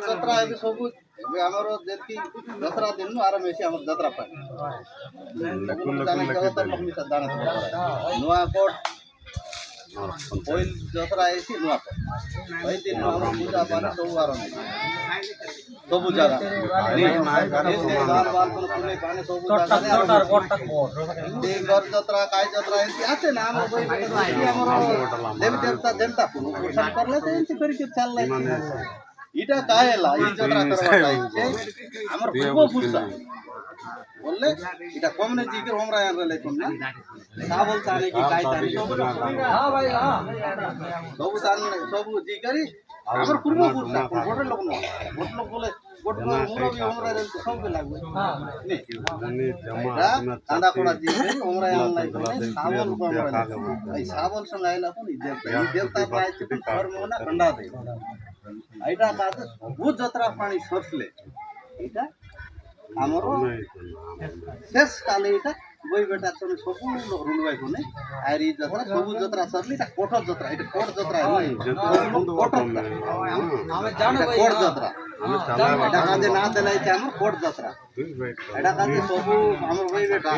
যাত্রা ଏବେ ସବୁ ଏବେ ଆମର ଯେତିକି ଦଶରା ଦିନ ଆର ବେଶୀ ଆମର ଯାତ୍ରା ପାଇଁ ନୂଆ କୋଟ ପହିଲ ଦଶରା ହେଇଛି ନୂଆ କୋଟ ଏଇ ଦିନ ଆମର ପୂଜା ପାଠ ସବୁ ଆରମ୍ଭ ସବୁ ଜାଗା ଘର ଯାତ୍ରା କାଇ ଯାତ୍ରା ଏମିତି ଆସେ ନା ଆମର ଦେବୀ ଦେବତା ଯେନ୍ତା ପୂଜା କରଲେ ଏମିତି କରିକି ଚାଲିଲା इटा काय है ला ई जत्रा करवा चाहिए हमर पूर्व पुरुषा बोलले इटा कमने जी के हमरा यार ले कोन ना साबल ताने की काय ताने हां भाई हां सब ताने सब जी करी हमर पूर्व पुरुषा गोटे लोग न गोटे लोग बोले गोटे मुरो भी हमरा रे सब के लागबे हां नहीं जमा कांदा कोड़ा जी के हमरा यार लाई साबल को हमरा ई साबल संग आइला कोन ई देवता पाए के घर में ना कंडा दे এইটা কাছে বহুত যাত্রা পানি সরলে এটা আমার শেষ কালে এটা বই বেটা তুমি সবু রুলবাই কোনে আর এই যাত্রা সবু যাত্রা সরলে এটা কোট যাত্রা এটা কোট যাত্রা নয় কোট আমি জানো ভাই কোট যাত্রা এটা কাজে না দেলাইছে আমার কোট যাত্রা এটা কাজে সবু আমার বই বেটা